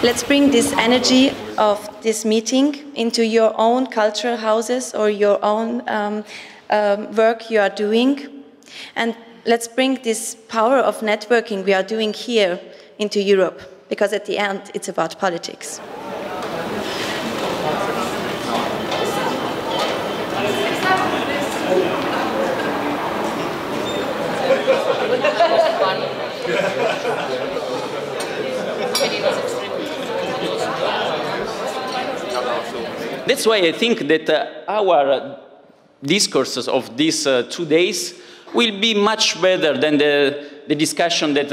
Let's bring this energy of this meeting into your own cultural houses or your own work you are doing. And let's bring this power of networking we are doing here into Europe, because at the end it's about politics. That's why I think that our discourses of these 2 days will be much better than the discussion that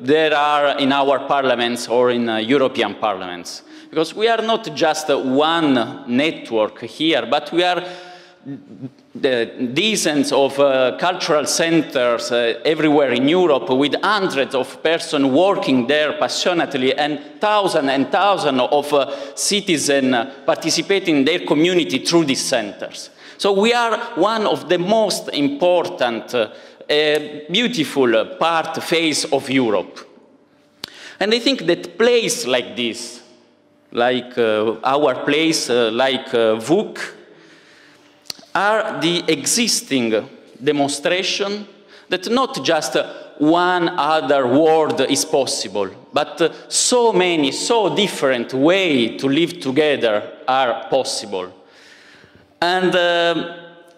there are in our parliaments or in European parliaments. Because we are not just one network here, but we are dozens of cultural centers everywhere in Europe with hundreds of persons working there passionately and thousands of citizens participating in their community through these centers. So we are one of the most important, beautiful phase of Europe. And I think that places like this, like our place, like VUC, are the existing demonstration that not just one other world is possible, but so many, so different ways to live together are possible. And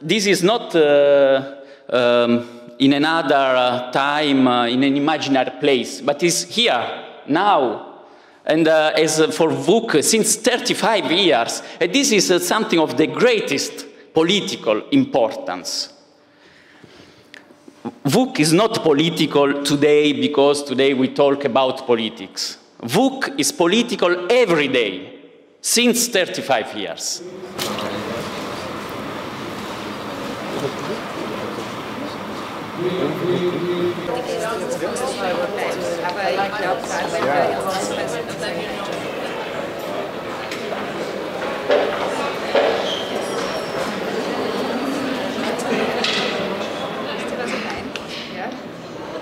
this is not in another time, in an imaginary place, but is here, now. And as for VUC, since 35 years, this is something of the greatest political importance. VUC is not political today because today we talk about politics. VUC is political every day, since 35 years.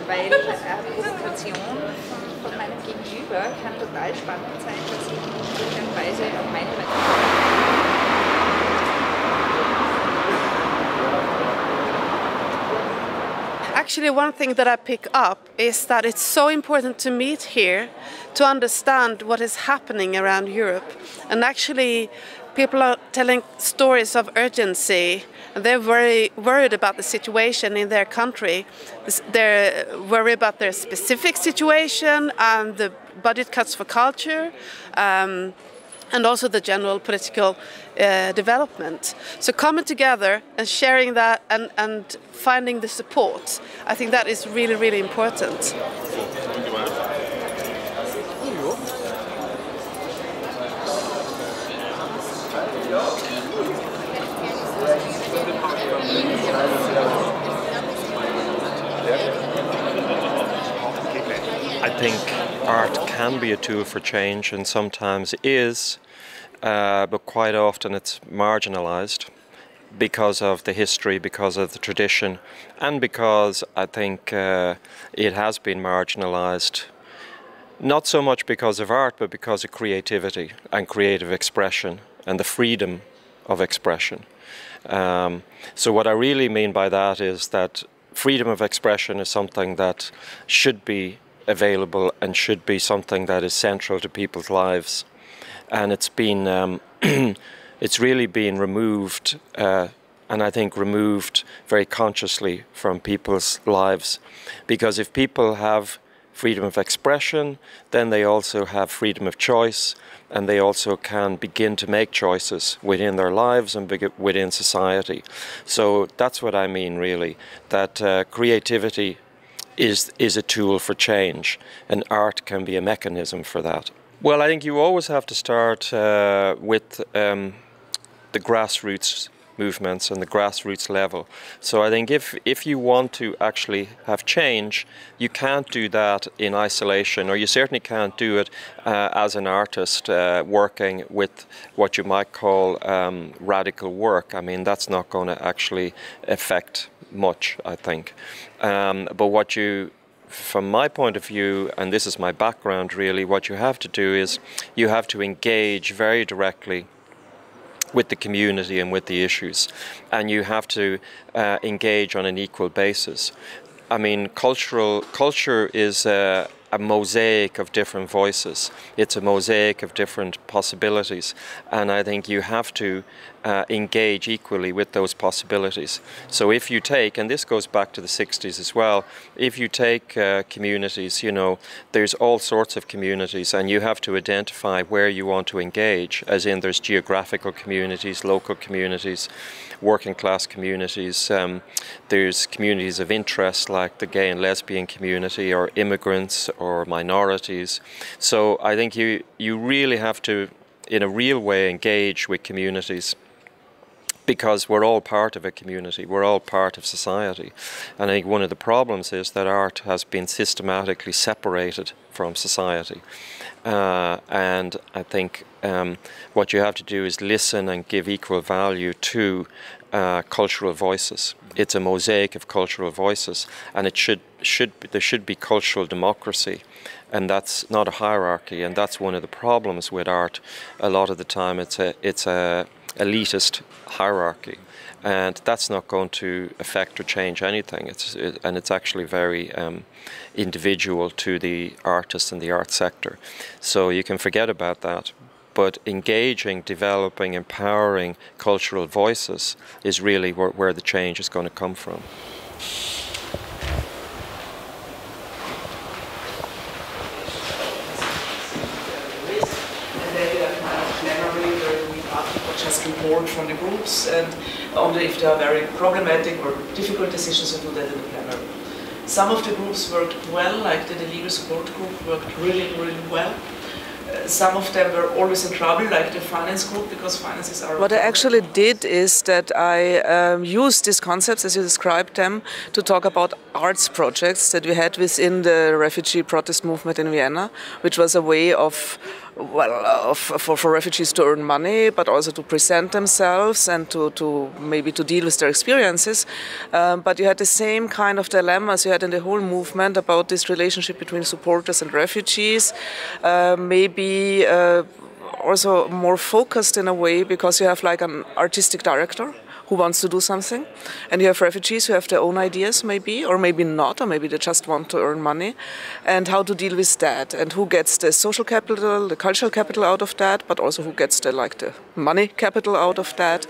Weil Präsentation von meinem Gegenüber kann total spannend sein, dass ich möglicherweise auf meine Actually, one thing that I pick up is that it's so important to meet here to understand what is happening around Europe. And actually, people are telling stories of urgency, and they're very worried about the situation in their country. They're worried about their specific situation and the budget cuts for culture, and also the general political development. So coming together and sharing that and finding the support, I think that is really, really important. I think art can be a tool for change, and sometimes is, but quite often it's marginalized because of the history, because of the tradition, and because I think it has been marginalized, not so much because of art, but because of creativity and creative expression and the freedom of expression. So what I really mean by that is that freedom of expression is something that should be available and should be something that is central to people's lives, and it's been it's really been removed, and I think removed very consciously from people's lives, because if people have freedom of expression, then they also have freedom of choice, and they also can begin to make choices within their lives and within society. So that's what I mean, really, that creativity is a tool for change, and art can be a mechanism for that. Well, I think you always have to start with the grassroots movements and the grassroots level. So I think if you want to actually have change, you can't do that in isolation, or you certainly can't do it as an artist working with what you might call radical work. I mean, that's not going to actually affect much, I think. But what you from my point of view, and this is my background really, what you have to do is you have to engage very directly with the community and with the issues, and you have to engage on an equal basis. I mean, culture is a mosaic of different voices. It's a mosaic of different possibilities, and I think you have to engage equally with those possibilities. So if you take, and this goes back to the 60s as well, if you take communities, you know, there's all sorts of communities, and you have to identify where you want to engage, as in there's geographical communities, local communities, working class communities, there's communities of interest like the gay and lesbian community, or immigrants or minorities. So I think you really have to, in a real way, engage with communities, because we're all part of a community, we're all part of society. And I think one of the problems is that art has been systematically separated from society. And I think what you have to do is listen and give equal value to cultural voices. It's a mosaic of cultural voices, and there should be cultural democracy, and that's not a hierarchy. And that's one of the problems with art. A lot of the time, it's a elitist hierarchy, and that's not going to affect or change anything. And it's actually very individual to the artist and the art sector. So you can forget about that. But engaging, developing, empowering cultural voices is really where the change is going to come from. Just report from the groups, and only if there are very problematic or difficult decisions to do that in the plenary. Some of the groups worked well, like the legal support group worked really, really well. Some of them were always in trouble, like the finance group, because finances are... What I actually did is that I used these concepts, as you described them, to talk about arts projects that we had within the refugee protest movement in Vienna, which was a way of, well, for refugees to earn money, but also to present themselves and to maybe to deal with their experiences. But you had the same kind of dilemmas you had in the whole movement about this relationship between supporters and refugees, maybe also more focused in a way, because you have like an artistic director who wants to do something, and you have refugees who have their own ideas maybe, or maybe not, or maybe they just want to earn money, and how to deal with that, and who gets the social capital, the cultural capital out of that, but also who gets the money capital out of that,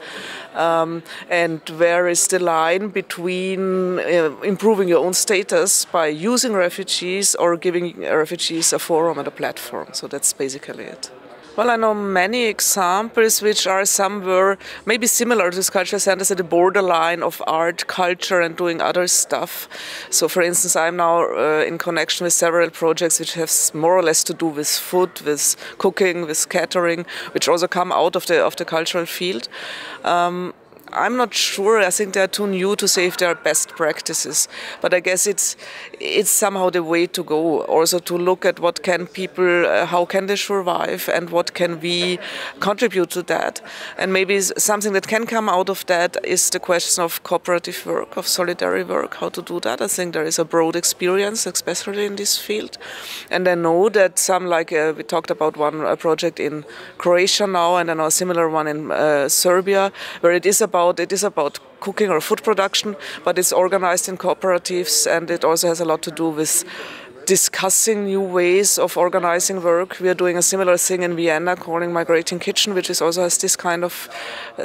and where is the line between improving your own status by using refugees or giving refugees a forum and a platform. So that's basically it. Well, I know many examples which are somewhere maybe similar to these cultural centers at the borderline of art, culture, and doing other stuff. So, for instance, I'm now in connection with several projects which have more or less to do with food, with cooking, with catering, which also come out of the cultural field. I'm not sure. I think they're too new to say if they are best practices. But I guess it's somehow the way to go. Also to look at what can people, how can they survive, and what can we contribute to that. And maybe something that can come out of that is the question of cooperative work, of solidarity work, how to do that. I think there is a broad experience, especially in this field. And I know that some, like we talked about one project in Croatia now, and I know a similar one in Serbia, where it is about cooking or food production, but it's organized in cooperatives, and it also has a lot to do with discussing new ways of organizing work. We are doing a similar thing in Vienna, calling Migrating Kitchen, which also has this kind of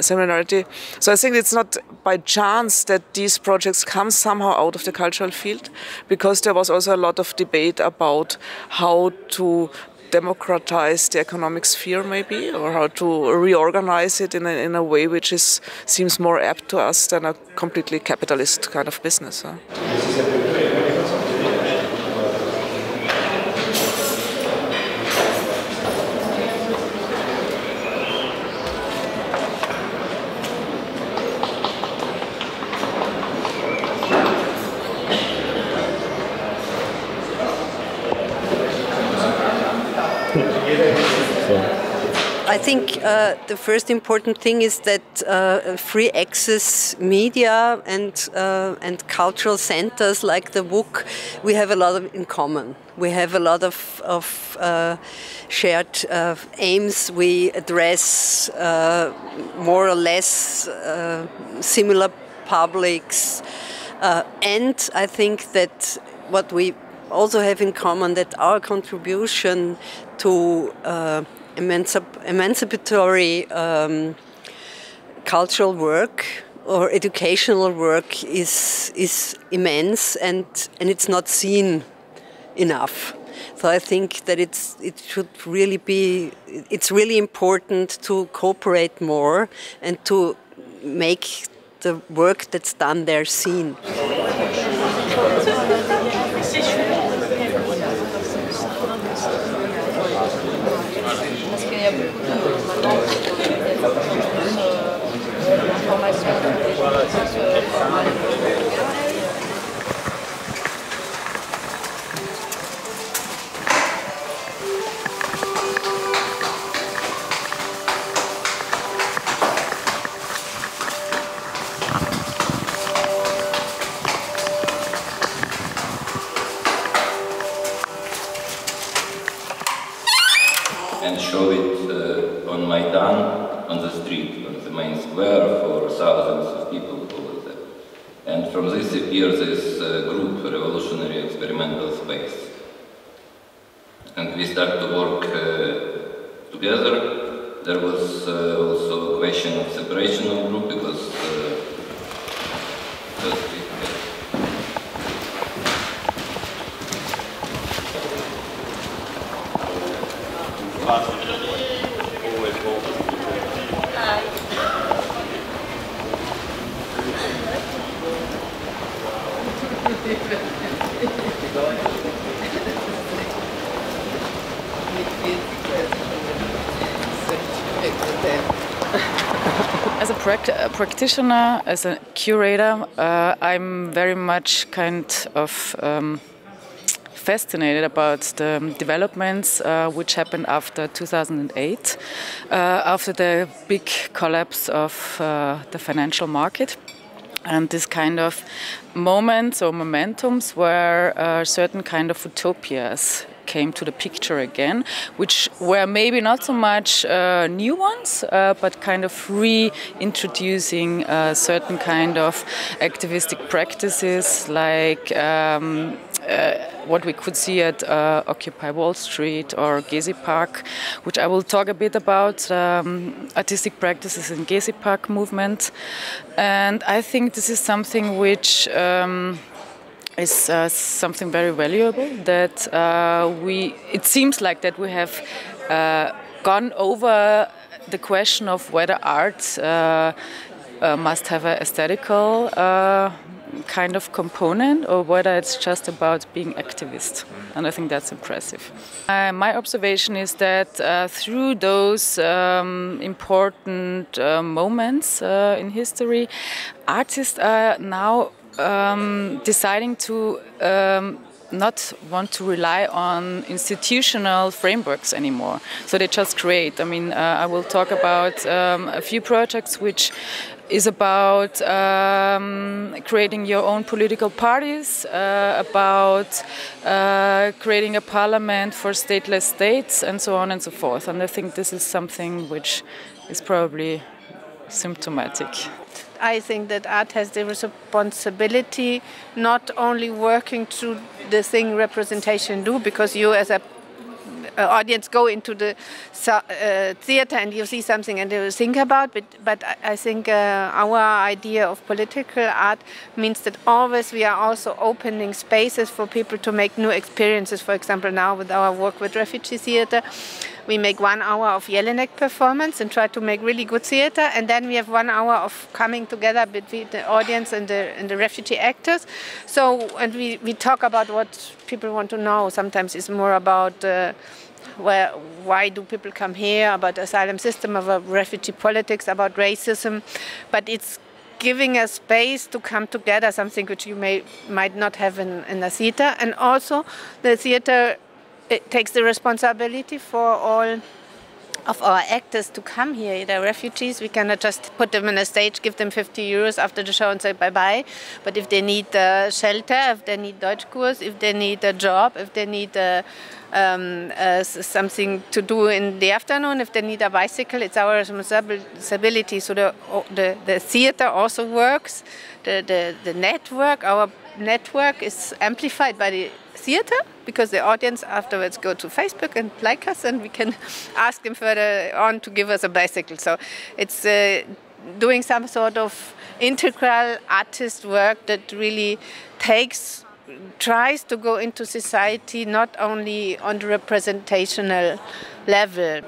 similarity. So I think it's not by chance that these projects come somehow out of the cultural field, because there was also a lot of debate about how to democratize the economic sphere maybe, or how to reorganize it in a way which seems more apt to us than a completely capitalist kind of business. Huh? I think the first important thing is that free access media and cultural centers like the WUK, we have a lot in common. We have a lot of shared aims. We address more or less similar publics. And I think that what we also have in common, that our contribution to emancipatory cultural work or educational work is immense, and it's not seen enough. So I think that it's really important to cooperate more and to make the work that's done there seen. And show it on Maidan, on the street, on the main square for thousands of people over there. And from this appears this group, Revolutionary Experimental Space. And we start to work together. There was also a question of separation of group because As a practitioner, as a curator, I'm very much kind of fascinated about the developments which happened after 2008, after the big collapse of the financial market. And this kind of moments or momentums where certain kind of utopias came to the picture again, which were maybe not so much new ones, but kind of reintroducing certain kind of activistic practices like what we could see at Occupy Wall Street or Gezi Park, which I will talk a bit about, artistic practices in Gezi Park movement. And I think this is something which is something very valuable, that it seems like that we have gone over the question of whether art must have an aesthetical kind of component or whether it's just about being activist. And I think that's impressive. My observation is that through those important moments in history, artists are now deciding to not want to rely on institutional frameworks anymore. So they just create. I mean, I will talk about a few projects which is about creating your own political parties, about creating a parliament for stateless states, and so on and so forth. And I think this is something which is probably symptomatic. I think that art has the responsibility not only working through the thing representation do, because you as a audience go into the theater and you see something and you think about, but I think our idea of political art means that always we are also opening spaces for people to make new experiences. For example, now with our work with Refugee Theatre, we make 1 hour of Jelinek performance and try to make really good theater, and then we have 1 hour of coming together between the audience and the refugee actors. So, and we talk about what people want to know. Sometimes it's more about why do people come here, about asylum system, about refugee politics, about racism, but it's giving a space to come together, something which you might not have in a theater. And also the theater, it takes the responsibility for all of our actors to come here. They're refugees. We cannot just put them on a stage, give them 50 euros after the show and say bye-bye. But if they need shelter, if they need Deutschkurs, if they need a job, if they need something to do in the afternoon, if they need a bicycle, it's our responsibility. So the theater also works. The network, our network is amplified by the theater, because the audience afterwards go to Facebook and like us, and we can ask them further on to give us a bicycle. So it's doing some sort of integral artist work that really tries to go into society, not only on the representational level.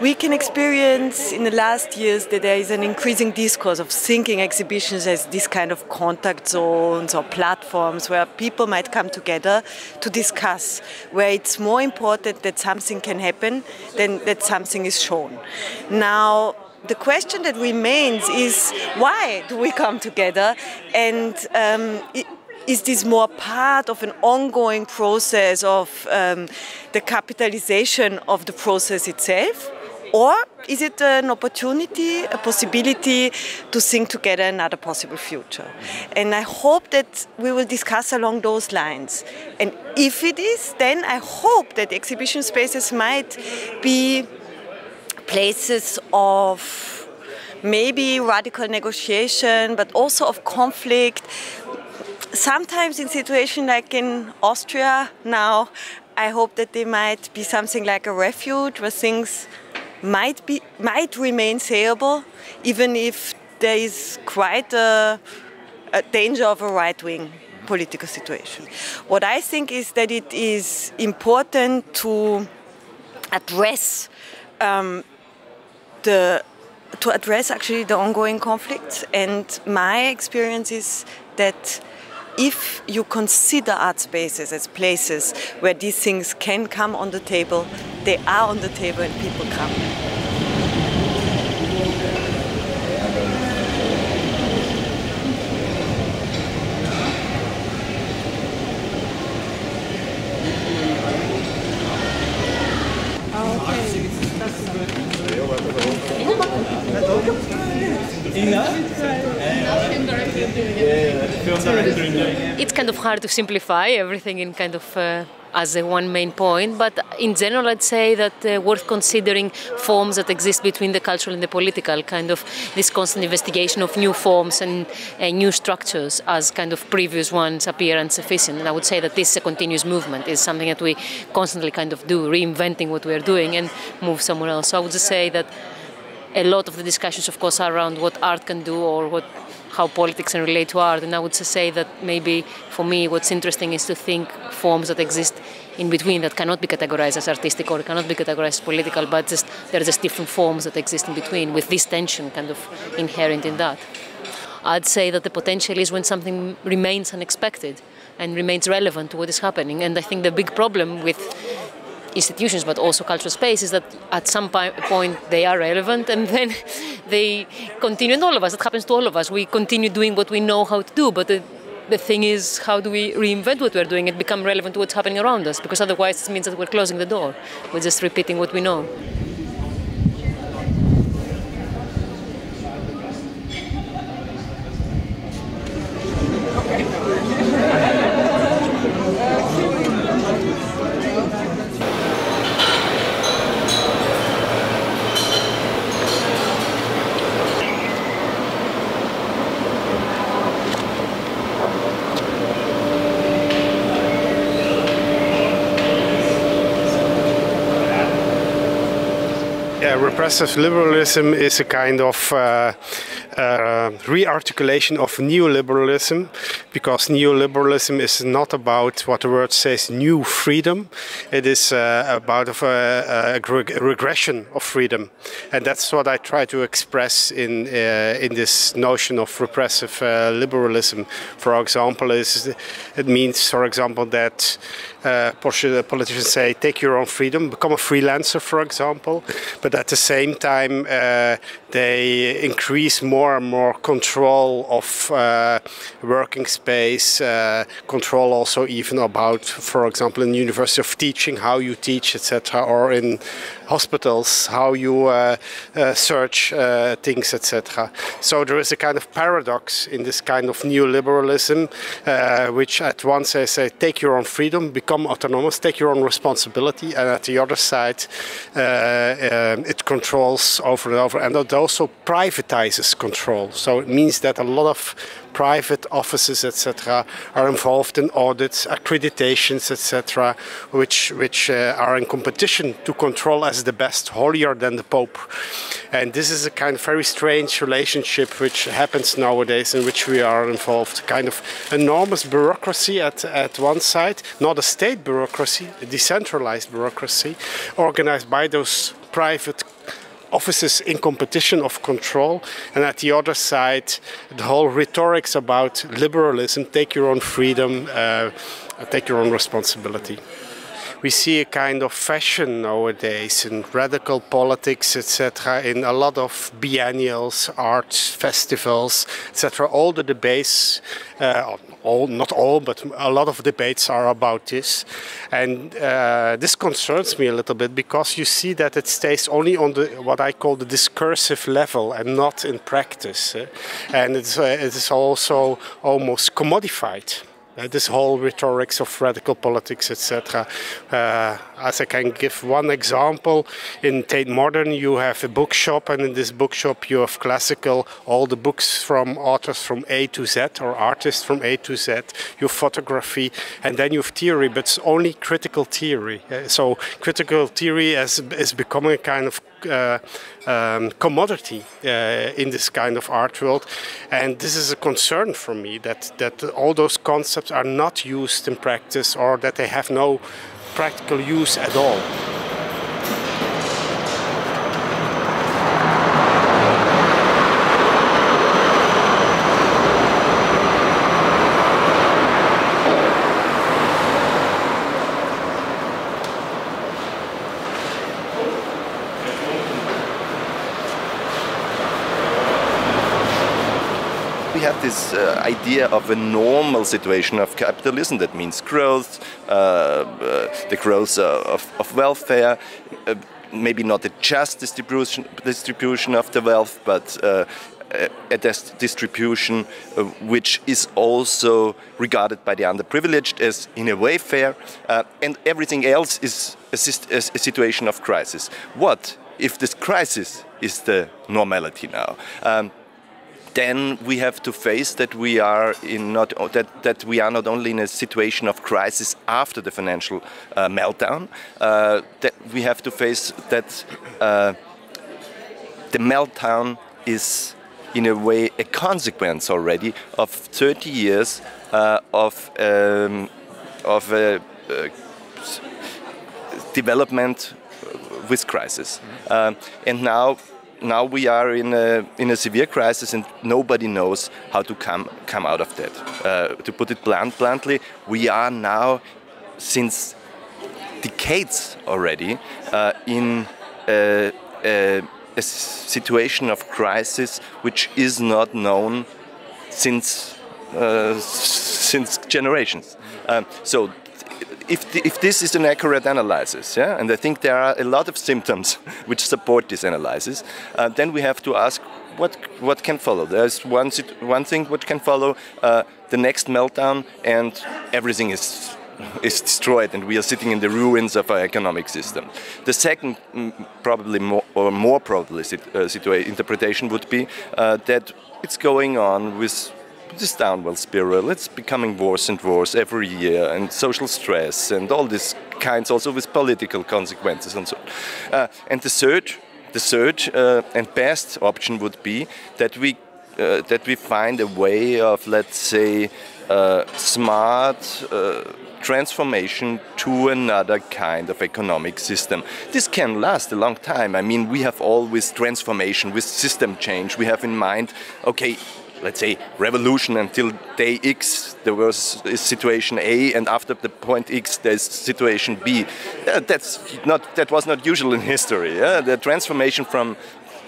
We can experience in the last years that there is an increasing discourse of thinking exhibitions as this kind of contact zones or platforms where people might come together to discuss, where it's more important that something can happen than that something is shown. Now, the question that remains is, why do we come together? And is this more part of an ongoing process of the capitalization of the process itself? Or is it an opportunity, a possibility to think together another possible future? And I hope that we will discuss along those lines. And if it is, then I hope that exhibition spaces might be places of maybe radical negotiation, but also of conflict. Sometimes in situations like in Austria now, I hope that they might be something like a refuge where things might remain sayable, even if there is quite a danger of a right-wing political situation. What I think is that it is important to address actually the ongoing conflicts, and my experience is that if you consider art spaces as places where these things can come on the table, they are on the table and people come. It's kind of hard to simplify everything in kind of as a one main point, but in general I'd say that worth considering forms that exist between the cultural and the political, kind of this constant investigation of new forms and new structures as kind of previous ones appear insufficient. And I would say that this is a continuous movement, is something that we constantly kind of do, reinventing what we are doing and move somewhere else. So I would just say that a lot of the discussions, of course, are around what art can do or how politics can relate to art. And I would say that maybe for me what's interesting is to think forms that exist in between that cannot be categorized as artistic or cannot be categorized as political, but there are just different forms that exist in between with this tension kind of inherent in that. I'd say that the potential is when something remains unexpected and remains relevant to what is happening. And I think the big problem with institutions but also cultural space is that at some point they are relevant and then they continue, and all of us, it happens to all of us, we continue doing what we know how to do, but the thing is, how do we reinvent what we're doing and become relevant to what's happening around us? Because otherwise it means that we're closing the door, we're just repeating what we know. Repressive liberalism is a kind of re-articulation of neoliberalism, because neoliberalism is not about what the word says, new freedom. It is about a regression of freedom, and that's what I try to express in this notion of repressive liberalism. For example, it means, for example, that politicians say, take your own freedom, become a freelancer, for example, but at the same time they increase more more and more control of working space, control also even about, for example, in the University of Teaching, how you teach, etc., or in hospitals, how you search things, etc. So there is a kind of paradox in this kind of neoliberalism, which at once I say, take your own freedom, become autonomous, take your own responsibility, and at the other side, it controls over and over, and it also privatizes control. So it means that a lot of private offices, etc., are involved in audits, accreditations, etc., which are in competition to control as the best, holier than the Pope. And this is a kind of very strange relationship which happens nowadays, in which we are involved. Kind of enormous bureaucracy at one side, not a state bureaucracy, a decentralized bureaucracy, organized by those private offices in competition of control, and at the other side the whole rhetorics about liberalism, take your own freedom, take your own responsibility. We see a kind of fashion nowadays in radical politics, etc., in a lot of biennials, art festivals, etc. All the debates, not all, but a lot of debates are about this. And this concerns me a little bit, because you see that it stays only on the what I call the discursive level and not in practice. And it is also almost commodified. This whole rhetorics of radical politics, etc. As I can give one example, in Tate Modern you have a bookshop, and in this bookshop you have classical, all the books from authors from A to Z, or artists from A to Z. You have photography, and then you have theory, but it's only critical theory. So critical theory is becoming a kind of commodity in this kind of art world, and this is a concern for me, that all those concepts are not used in practice, or that they have no practical use at all. We have this idea of a normal situation of capitalism, that means growth, the growth of welfare, maybe not a just distribution of the wealth, but a distribution which is also regarded by the underprivileged as in a way fair, and everything else is a situation of crisis. What if this crisis is the normality now? Then we have to face that we are that we are not only in a situation of crisis after the financial meltdown, that we have to face that the meltdown is in a way a consequence already of 30 years of development with crisis, and now we are in a severe crisis, and nobody knows how to come out of that. To put it bluntly, we are now, since decades already, in a situation of crisis which is not known since generations. So if this is an accurate analysis, yeah, and I think there are a lot of symptoms which support this analysis, then we have to ask what can follow. There's one thing which can follow, the next meltdown, and everything is destroyed, and we are sitting in the ruins of our economic system. The second, probably more probably interpretation would be that it's going on with this downward spiral. It's becoming worse and worse every year, and social stress and all these kinds, also with political consequences and so on. And the third and best option would be that we find a way of, let's say, smart transformation to another kind of economic system. This can last a long time. I mean, we have always transformation with system change. We have in mind, okay, let's say revolution until day X, there was situation A, and after the point X, there's situation B. That was not usual in history. Yeah? The transformation from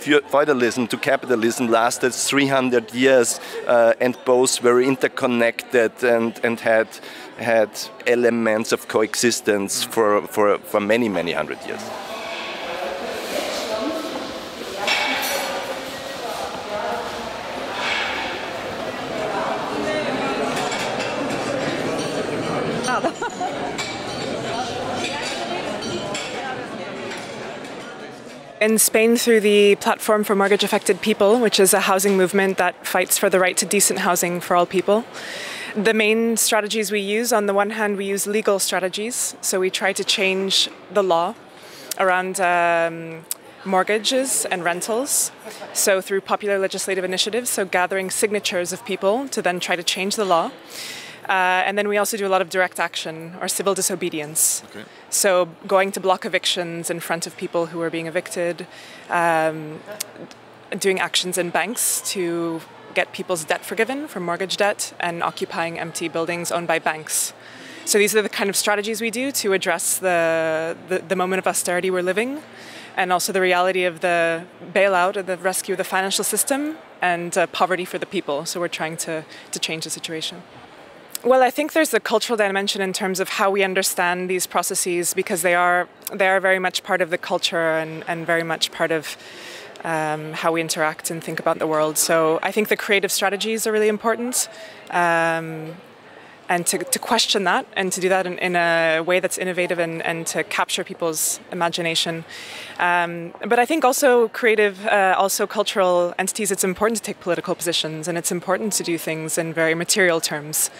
feudalism to capitalism lasted 300 years, and both were interconnected and had elements of coexistence for many, many hundred years. In Spain, through the Platform for Mortgage-Affected People, which is a housing movement that fights for the right to decent housing for all people. The main strategies we use, on the one hand, we use legal strategies. So we try to change the law around mortgages and rentals. So through popular legislative initiatives, so gathering signatures of people to then try to change the law. And then we also do a lot of direct action or civil disobedience. Okay. So going to block evictions in front of people who are being evicted, doing actions in banks to get people's debt forgiven from mortgage debt, and occupying empty buildings owned by banks. So these are the kind of strategies we do to address the moment of austerity we're living, and also the reality of the bailout and the rescue of the financial system and poverty for the people. So we're trying to change the situation. Well, I think there's a cultural dimension in terms of how we understand these processes, because they are very much part of the culture and very much part of how we interact and think about the world. So I think the creative strategies are really important, and to question that and to do that in a way that's innovative and to capture people's imagination. But I think also creative, also cultural entities, it's important to take political positions, and it's important to do things in very material terms.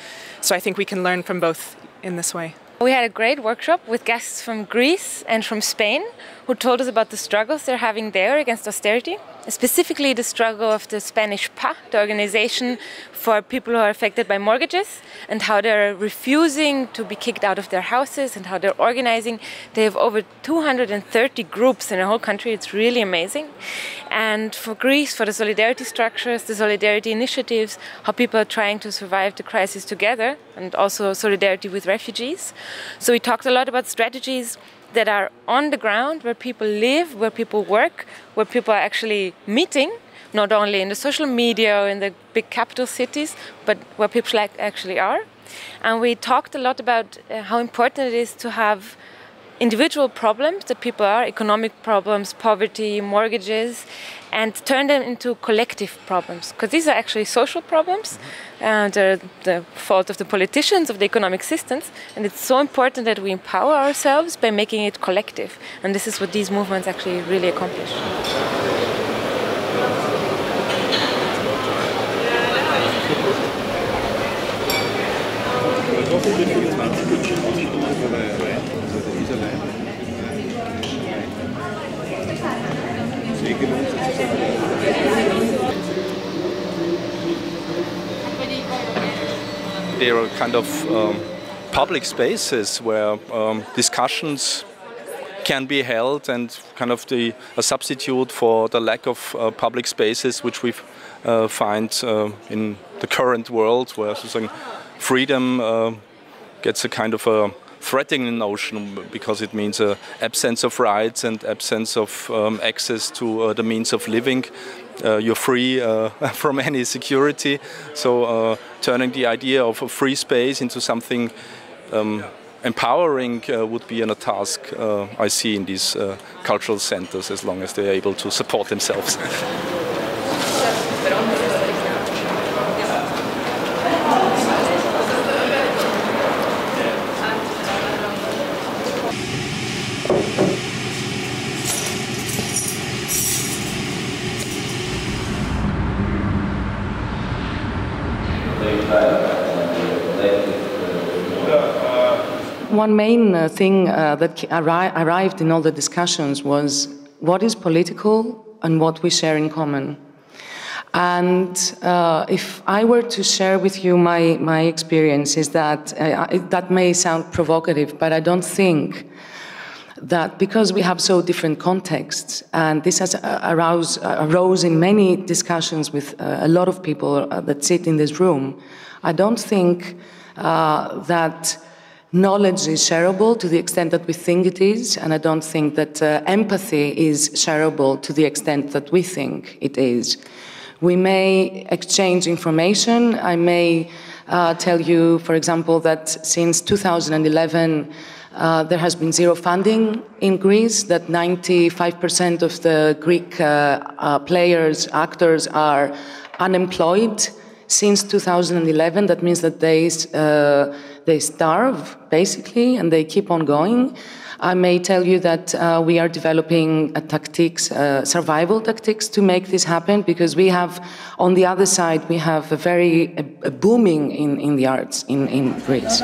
So I think we can learn from both in this way. We had a great workshop with guests from Greece and from Spain who told us about the struggles they're having there against austerity, specifically the struggle of the Spanish PA, the organization for people who are affected by mortgages, and how they're refusing to be kicked out of their houses and how they're organizing. They have over 230 groups in the whole country. It's really amazing. And for Greece, for the solidarity structures, the solidarity initiatives, how people are trying to survive the crisis together, and also solidarity with refugees. So we talked a lot about strategies that are on the ground, where people live, where people work, where people are actually meeting, not only in the social media or in the big capital cities, but where people actually are. And we talked a lot about how important it is to have individual problems that people are, economic problems, poverty, mortgages, and turn them into collective problems. Because these are actually social problems, and the fault of the politicians, of the economic systems. And it's so important that we empower ourselves by making it collective. And this is what these movements actually really accomplish. There are kind of public spaces where discussions can be held, and kind of a substitute for the lack of public spaces which we find in the current world, where freedom gets a kind of a threatening notion, because it means absence of rights and absence of access to the means of living. You're free from any security. So turning the idea of a free space into something empowering would be a task I see in these cultural centers, as long as they're able to support themselves. One main thing that arrived in all the discussions was what is political and what we share in common. And if I were to share with you my experience, is that that may sound provocative, but I don't think that because we have so different contexts, and this has arose in many discussions with a lot of people that sit in this room, I don't think that knowledge is shareable to the extent that we think it is, and I don't think that empathy is shareable to the extent that we think it is. We may exchange information. I may tell you, for example, that since 2011, there has been zero funding in Greece, that 95% of the Greek players, actors are unemployed since 2011. That means that they starve, basically, and they keep on going. I may tell you that we are developing tactics, survival tactics to make this happen, because we have, on the other side, we have a booming in the arts in Greece.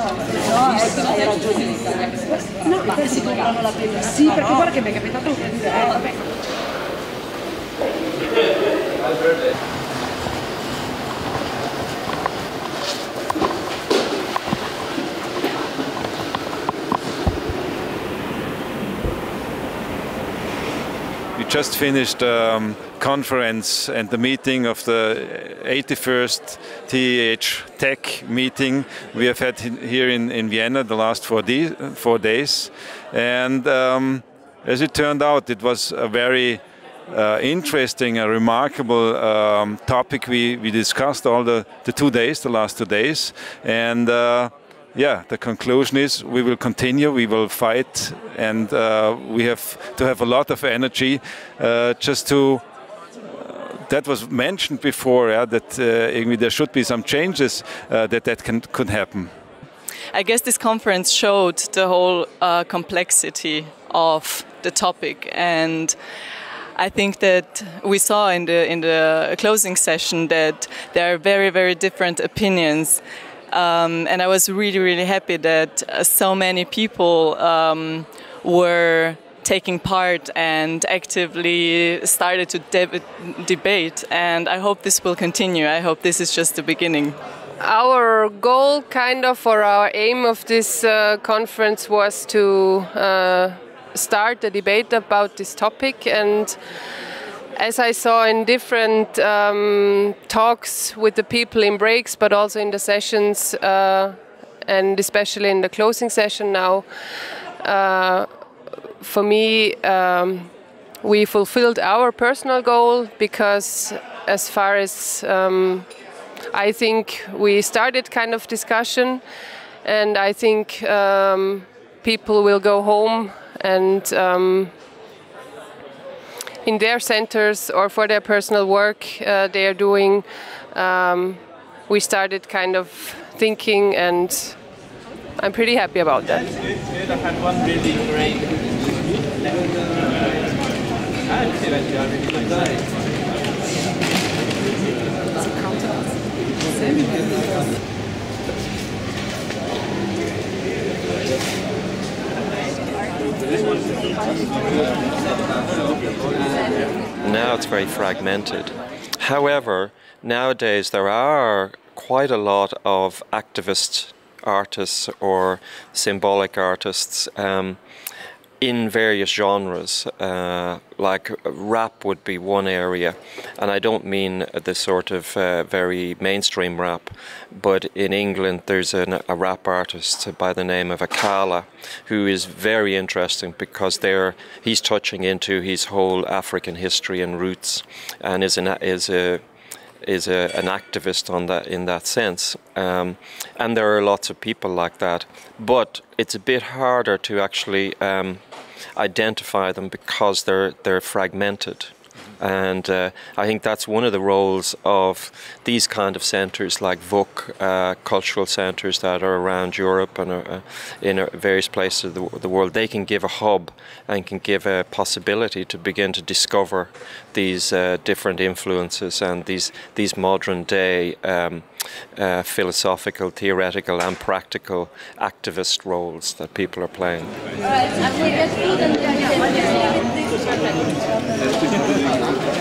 We just finished Konferenz and the meeting of the 81st TEH Tech meeting we have had here in Vienna the last 4 days. And as it turned out, it was a very interesting, a remarkable topic we discussed all the last 2 days. And yeah, the conclusion is we will continue, we will fight, and we have to have a lot of energy just to, that was mentioned before, that there should be some changes that could happen. I guess this conference showed the whole complexity of the topic, and I think that we saw in the closing session that there are very, very different opinions. And I was really, really happy that so many people were taking part and actively started to debate. And I hope this will continue. I hope this is just the beginning. Our goal, kind of, or our aim of this conference was to start a debate about this topic. And as I saw in different talks with the people in breaks, but also in the sessions, and especially in the closing session now, for me, we fulfilled our personal goal, because as far as I think we started kind of discussion, and I think people will go home and in their centers or for their personal work they are doing, we started kind of thinking, and I'm pretty happy about that. Now it's very fragmented. However, nowadays there are quite a lot of activist artists or symbolic artists in various genres, like rap would be one area, and I don't mean the sort of very mainstream rap, but in England there's a rap artist by the name of Acala who is very interesting, because he's touching into his whole African history and roots, and is an activist in that sense, and there are lots of people like that, but it's a bit harder to actually identify them because they're fragmented. And I think that's one of the roles of these kind of centres like VUC, cultural centres that are around Europe and in various places of the world. They can give a hub and can give a possibility to begin to discover these different influences and these modern day philosophical, theoretical and practical activist roles that people are playing. All right,